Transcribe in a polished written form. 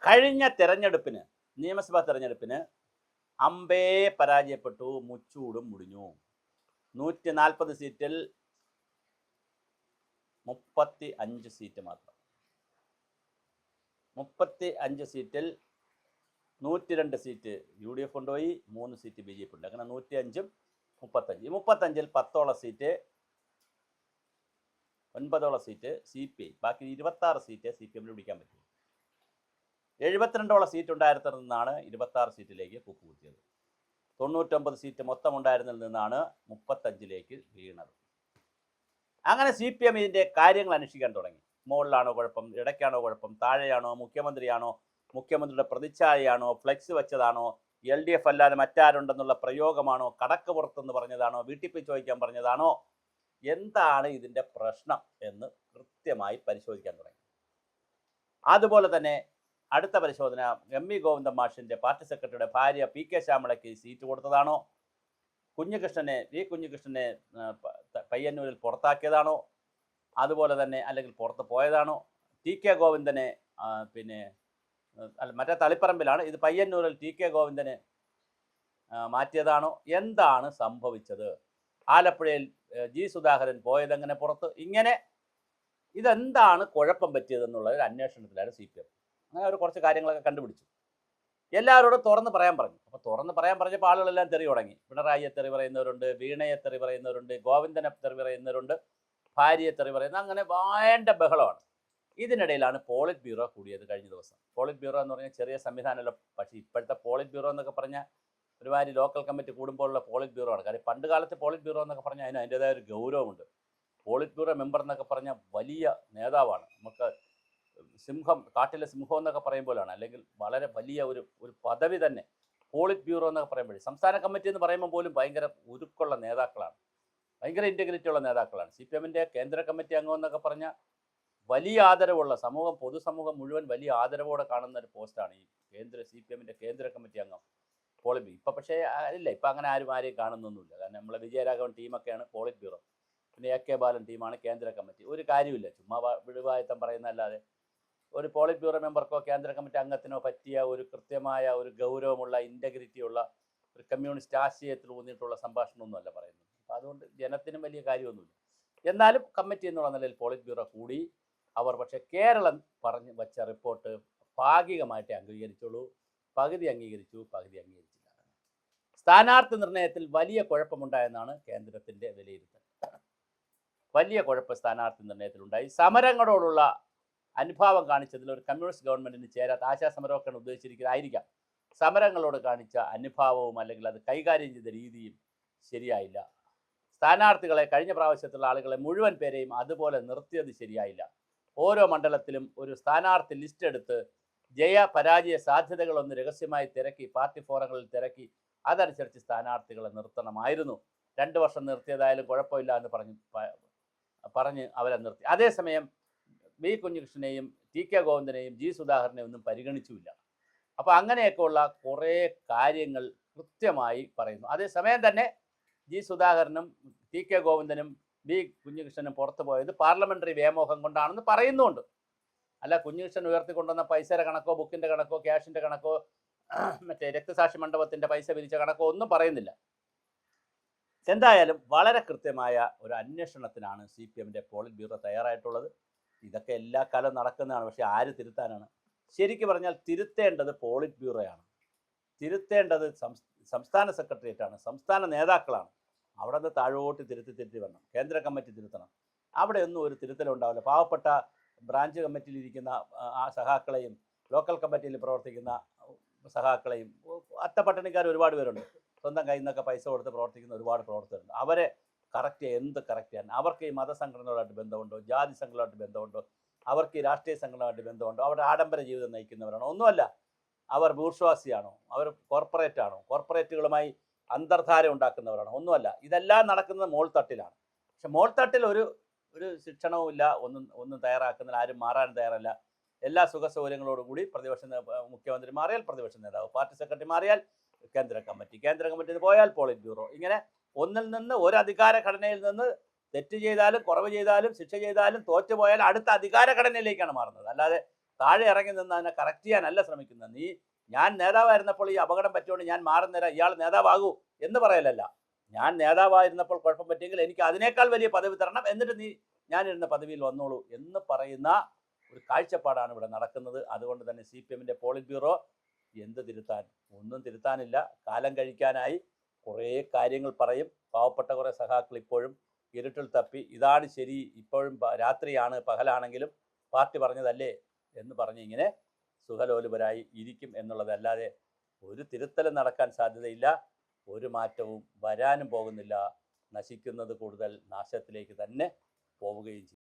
കഴിഞ്ഞ തെരഞ്ഞെടുപ്പിന്, നിയമസഭാ തെരഞ്ഞെടുപ്പിന് അമ്പേ പരാജയപ്പെട്ടു, മുച്ചൂടും മുടിഞ്ഞു. 140 സീറ്റിൽ 35 സീറ്റ് മാത്രം. 35 സീറ്റിൽ 102 സീറ്റ് യു ഡി എഫ് കൊണ്ടുപോയി, 3 സീറ്റ് ബി ജെ പി ഉണ്ട്. അങ്ങനെ 105ഉം 35. 35ൽ 10ഓളം സീറ്റ്, 9ഓളം സീറ്റ് സി പി ഐ, ബാക്കി 26 സീറ്റ് സി പി എമ്മിന് പിടിക്കാൻ പറ്റും. 72ഓളം സീറ്റ് ഉണ്ടായിരുന്നതിൽ നിന്നാണ് 26 സീറ്റിലേക്ക് കുക്കുകുത്തിയത്. 99 സീറ്റ് മൊത്തം ഉണ്ടായിരുന്നതിൽ നിന്നാണ് 35ലേക്ക് വീണത്. അങ്ങനെ സി പി എം ഇതിൻ്റെ കാര്യങ്ങൾ അന്വേഷിക്കാൻ തുടങ്ങി. മുകളിലാണോ കുഴപ്പം, ഇടയ്ക്കാണോ കുഴപ്പം, താഴെയാണോ, മുഖ്യമന്ത്രിയാണോ, മുഖ്യമന്ത്രിയുടെ പ്രതിച്ഛായയാണോ, ഫ്ലെക്സ് വെച്ചതാണോ, എൽ ഡി എഫ് അല്ലാതെ മറ്റാരുണ്ടെന്നുള്ള പ്രയോഗമാണോ, കടക്ക് പുറത്തെന്ന് പറഞ്ഞതാണോ, വീട്ടിൽ പോയി ചോദിക്കാൻ പറഞ്ഞതാണോ, എന്താണ് ഇതിൻ്റെ പ്രശ്നം എന്ന് കൃത്യമായി പരിശോധിക്കാൻ തുടങ്ങി. അതുപോലെ തന്നെ അടുത്ത പരിശോധന എം വി ഗോവിന്ദൻ മാഷിൻ്റെ പാർട്ടി സെക്രട്ടറിയുടെ ഭാര്യ പി കെ ശ്യാമളയ്ക്ക് സീറ്റ് കൊടുത്തതാണോ, കുഞ്ഞികൃഷ്ണനെ പയ്യന്നൂരിൽ പുറത്താക്കിയതാണോ, അതുപോലെ തന്നെ അല്ലെങ്കിൽ പുറത്ത് പോയതാണോ, ടി കെ ഗോവിന്ദനെ മറ്റേ തളിപ്പറമ്പിലാണ്, ഇത് പയ്യന്നൂരിൽ ടി കെ ഗോവിന്ദനെ മാറ്റിയതാണോ, എന്താണ് സംഭവിച്ചത്, ആലപ്പുഴയിൽ ജി സുധാകരൻ പോയതെങ്ങനെ പുറത്ത്, ഇങ്ങനെ ഇതെന്താണ് കുഴപ്പം പറ്റിയതെന്നുള്ള ഒരു അന്വേഷണത്തിലാണ് സി പി എം. അങ്ങനെ അവർ കുറച്ച് കാര്യങ്ങളൊക്കെ കണ്ടുപിടിച്ചു. എല്ലാവരോടും തുറന്ന് പറയാൻ പറഞ്ഞു. അപ്പോൾ തുറന്ന് പറയാൻ പറഞ്ഞപ്പോൾ ആളുകളെല്ലാം തെറി തുടങ്ങി. പിണറായിയെ തെറി പറയുന്നവരുണ്ട്, വീണയെ തെറി പറയുന്നവരുണ്ട്, ഗോവിന്ദനെ തെറി പറയുന്നവരുണ്ട്, ഭാര്യയെ തെറി പറയുന്ന, അങ്ങനെ വേണ്ട ബഹളമാണ്. ഇതിനിടയിലാണ് പോളിറ്റ് ബ്യൂറോ കൂടിയത് കഴിഞ്ഞ ദിവസം. പോളിറ്റ് ബ്യൂറോ എന്ന് പറഞ്ഞാൽ ചെറിയ സംവിധാനമല്ല, പക്ഷേ ഇപ്പോഴത്തെ പോളിറ്റ് ബ്യൂറോ എന്നൊക്കെ പറഞ്ഞാൽ ഒരുമാതിരി ലോക്കൽ കമ്മിറ്റി കൂടുമ്പോഴുള്ള പോളിറ്റ് ബ്യൂറോ ആണ്. കാരണം പണ്ട് കാലത്ത് പോളിറ്റ് ബ്യൂറോ എന്നൊക്കെ പറഞ്ഞാൽ അതിൻ്റെതായ ഒരു ഗൗരവമുണ്ട്. പോളിറ്റ് ബ്യൂറോ മെമ്പർ എന്നൊക്കെ പറഞ്ഞാൽ വലിയ നേതാവാണ്. നമുക്ക് സിംഹം, കാട്ടിലെ സിംഹം എന്നൊക്കെ പറയുമ്പോഴാണ്, അല്ലെങ്കിൽ വളരെ വലിയ ഒരു പദവി തന്നെ പോളിറ്റ് ബ്യൂറോ എന്നൊക്കെ പറയുമ്പോഴേ. സംസ്ഥാന കമ്മിറ്റി എന്ന് പറയുമ്പോൾ പോലും ഭയങ്കര ഉരുക്കുള്ള നേതാക്കളാണ്, ഭയങ്കര ഇൻറ്റഗ്രിറ്റി ഉള്ള നേതാക്കളാണ്. സി പി എമ്മിൻ്റെ കേന്ദ്ര കമ്മിറ്റി അംഗം എന്നൊക്കെ പറഞ്ഞാൽ വലിയ ആദരവുള്ള പൊതുസമൂഹം മുഴുവൻ വലിയ ആദരവോടെ കാണുന്ന ഒരു പോസ്റ്റാണ് ഈ സി പി എമ്മിൻ്റെ കേന്ദ്ര കമ്മിറ്റി അംഗം പോളിറ്റ് ബ്യൂറോ. ഇപ്പം പക്ഷേ ഇല്ല, ഇപ്പം അങ്ങനെ ആരെയും കാണുന്നൊന്നുമില്ല. കാരണം നമ്മളെ വിജയരാഘവൻ ടീമൊക്കെയാണ് പോളിറ്റ് ബ്യൂറോ, പിന്നെ എ കെ ബാലൻ ടീമാണ് കേന്ദ്ര കമ്മിറ്റി. ഒരു കാര്യമില്ല, ചുമ്മാ വിടുവായത്തം പറയുന്നതല്ലാതെ ഒരു പോളിറ്റ് ബ്യൂറോ മെമ്പർക്കോ കേന്ദ്ര കമ്മിറ്റി അംഗത്തിനോ പറ്റിയ ഒരു കൃത്യമായ ഒരു ഗൗരവമുള്ള ഇൻറ്റഗ്രിറ്റിയുള്ള ഒരു കമ്മ്യൂണിസ്റ്റ് ആശയത്തിൽ ഊന്നിയിട്ടുള്ള സംഭാഷണമൊന്നുമല്ല പറയുന്നത്. അപ്പം അതുകൊണ്ട് ജനത്തിനും വലിയ കാര്യമൊന്നുമില്ല. എന്നാലും കമ്മിറ്റി എന്നുള്ള നിലയിൽ പോളിറ്റ് ബ്യൂറോ കൂടി. അവർ പക്ഷേ കേരളം പറഞ്ഞു വച്ച റിപ്പോർട്ട് ഭാഗികമായിട്ട് അംഗീകരിച്ചുള്ളൂ. പകുതി അംഗീകരിച്ചു, പകുതി അംഗീകരിച്ചില്ല. സ്ഥാനാർത്ഥി നിർണയത്തിൽ വലിയ കുഴപ്പമുണ്ടായെന്നാണ് കേന്ദ്രത്തിൻ്റെ വിലയിരുത്തൽ. വലിയ കുഴപ്പം സ്ഥാനാർത്ഥി നിർണയത്തിലുണ്ടായി. സമരങ്ങളോടുള്ള അനുഭാവം കാണിച്ചതിൽ ഒരു കമ്മ്യൂണിസ്റ്റ് ഗവൺമെൻറ്റിന് ചേരാത്ത, ആശാസമരമൊക്കെയാണ് ഉദ്ദേശിച്ചിരിക്കുന്നതായിരിക്കാം, സമരങ്ങളോട് കാണിച്ച അനുഭാവവും അല്ലെങ്കിൽ അത് കൈകാര്യം ചെയ്ത രീതിയും ശരിയായില്ല. സ്ഥാനാർത്ഥികളെ, കഴിഞ്ഞ പ്രാവശ്യത്തുള്ള ആളുകളെ മുഴുവൻ പേരെയും അതുപോലെ നിർത്തിയത് ശരിയായില്ല. ഓരോ മണ്ഡലത്തിലും ഒരു സ്ഥാനാർത്ഥി ലിസ്റ്റ് എടുത്ത് ജയപരാജയ സാധ്യതകളൊന്ന് രഹസ്യമായി തിരക്കി, പാർട്ടി ഫോറങ്ങളിൽ തിരക്കി, അതനുസരിച്ച് സ്ഥാനാർത്ഥികളെ നിർത്തണമായിരുന്നു. 2 വർഷം നിർത്തിയതായാലും കുഴപ്പമില്ല എന്ന് പറഞ്ഞ് അവരെ നിർത്തി. അതേസമയം വി കുഞ്ഞികൃഷ്ണനെയും ടി കെ ഗോവിന്ദനെയും ജി സുധാകരനെയും ഒന്നും പരിഗണിച്ചുമില്ല. അപ്പോൾ അങ്ങനെയൊക്കെയുള്ള കുറേ കാര്യങ്ങൾ കൃത്യമായി പറയുന്നു. അതേസമയം തന്നെ ജി സുധാകരനും ടി കെ ഗോവിന്ദനും വി കുഞ്ഞികൃഷ്ണനും പുറത്തു പോയത് പാർലമെൻ്ററി വ്യാമോഹം കൊണ്ടാണെന്ന് പറയുന്നുണ്ട്. അല്ല, കുഞ്ഞികൃഷ്ണൻ ഉയർത്തിക്കൊണ്ടുവന്ന പൈസയുടെ കണക്കോ, ബുക്കിൻ്റെ കണക്കോ, ക്യാഷിൻ്റെ കണക്കോ, മറ്റേ രക്തസാക്ഷി മണ്ഡപത്തിൻ്റെ പൈസ പിരിച്ച കണക്കോ ഒന്നും പറയുന്നില്ല. എന്തായാലും വളരെ കൃത്യമായ ഒരു അന്വേഷണത്തിനാണ് സി പി എമ്മിൻ്റെ പോളിറ്റ് ബ്യൂറോ തയ്യാറായിട്ടുള്ളത്. ഇതൊക്കെ എല്ലാ കാലവും നടക്കുന്നതാണ്. പക്ഷേ ആര് തിരുത്താനാണ്? ശരിക്കും പറഞ്ഞാൽ തിരുത്തേണ്ടത് പോളിറ്റ് ബ്യൂറോയാണ്, തിരുത്തേണ്ടത് സംസ്ഥാന സെക്രട്ടേറിയറ്റാണ്, സംസ്ഥാന നേതാക്കളാണ്. അവിടെ നിന്ന് താഴോട്ട് തിരുത്തി വരണം. കേന്ദ്ര കമ്മിറ്റി തിരുത്തണം. അവിടെ ഒന്നും ഒരു തിരുത്തലുണ്ടാവില്ല. പാവപ്പെട്ട ബ്രാഞ്ച് കമ്മിറ്റിയിലിരിക്കുന്ന ആ സഹാക്കളെയും ലോക്കൽ കമ്മിറ്റിയിൽ പ്രവർത്തിക്കുന്ന സഹാക്കളെയും, അത്തപ്പട്ടണിക്കാർ ഒരുപാട് പേരുണ്ട്, സ്വന്തം കയ്യിൽ നിന്നൊക്കെ പൈസ കൊടുത്ത് പ്രവർത്തിക്കുന്ന ഒരുപാട് പ്രവർത്തകരുണ്ട്. അവരെ കറക്റ്റ് ചെയ്യാൻ അവർക്ക് ഈ മതസംഘടനകളുമായിട്ട് ബന്ധമുണ്ടോ, ജാതി സംഘടനകളുമായിട്ട് ബന്ധമുണ്ടോ, അവർക്ക് ഈ രാഷ്ട്രീയ സംഘടനകളുമായിട്ട് ബന്ധമുണ്ടോ, അവരുടെ ആഡംബര ജീവിതം നയിക്കുന്നവരാണോ? ഒന്നുമല്ല. അവർ ബൂർഷ്വാസിയാണോ, അവർ കോർപ്പറേറ്റാണോ, കോർപ്പറേറ്റുകളുമായി അന്തർധാര ഉണ്ടാക്കുന്നവരാണോ? ഒന്നുമല്ല. ഇതെല്ലാം നടക്കുന്നത് മോൾത്തട്ടിലാണ്. പക്ഷെ മോൾത്തട്ടിൽ ഒരു ശിക്ഷണവും ഇല്ല, ഒന്നും തയ്യാറാക്കുന്നതിൽ ആരും മാറാൻ തയ്യാറല്ല. എല്ലാ സുഖസൗകര്യങ്ങളോടുകൂടി മുഖ്യമന്ത്രി മാറിയാൽ പ്രതിപക്ഷ നേതാവ്, പാർട്ടി സെക്രട്ടറി മാറിയാൽ കേന്ദ്ര കമ്മിറ്റി പോയാൽ പോളിറ്റ് ബ്യൂറോ, ഇങ്ങനെ ഒന്നിൽ നിന്ന് ഒരു അധികാര ഘടനയിൽ നിന്ന് തെറ്റ് ചെയ്താലും, കുറവ് ചെയ്താലും, ശിക്ഷ ചെയ്താലും, തോറ്റുപോയാൽ അടുത്ത അധികാര ഘടനയിലേക്കാണ് മാറുന്നത്. അല്ലാതെ താഴെ ഇറങ്ങി നിന്ന് അതിനെ കറക്റ്റ് ചെയ്യാനല്ല ശ്രമിക്കുന്നത്. നീ ഞാൻ നേതാവായിരുന്നപ്പോൾ ഈ അപകടം പറ്റുകൊണ്ട് ഞാൻ മാറി തരാം, ഇയാൾ നേതാവാകൂ എന്ന് പറയലല്ല. ഞാൻ നേതാവായിരുന്നപ്പോൾ കുഴപ്പം പറ്റിയെങ്കിൽ എനിക്ക് അതിനേക്കാൾ വലിയ പദവി തരണം, എന്നിട്ട് നീ ഞാനിരുന്ന പദവിയിൽ വന്നോളൂ എന്ന് പറയുന്ന ഒരു കാഴ്ചപ്പാടാണ് ഇവിടെ നടക്കുന്നത്. അതുകൊണ്ട് തന്നെ CPM-ൻ്റെ പോളിറ്റ് ബ്യൂറോ എന്ത് തിരുത്താൻ? ഒന്നും തിരുത്താനില്ല. കാലം കഴിക്കാനായി കുറേ കാര്യങ്ങൾ പറയും. പാവപ്പെട്ട കുറേ സഖാക്കൾ ഇപ്പോഴും ഇരുട്ടിൽ തപ്പി ഇതാണ് ശരി, ഇപ്പോഴും രാത്രിയാണ് പകലാണെങ്കിലും പാർട്ടി പറഞ്ഞതല്ലേ എന്ന് പറഞ്ഞ് ഇങ്ങനെ സുഖലോലുപരായി ഇരിക്കും എന്നുള്ളതല്ലാതെ ഒരു തിരുത്തലും നടക്കാൻ സാധ്യതയില്ല. ഒരു മാറ്റവും വരാനും പോകുന്നില്ല. നശിക്കുന്നത് കൂടുതൽ നാശത്തിലേക്ക് തന്നെ പോവുകയും ചെയ്യും.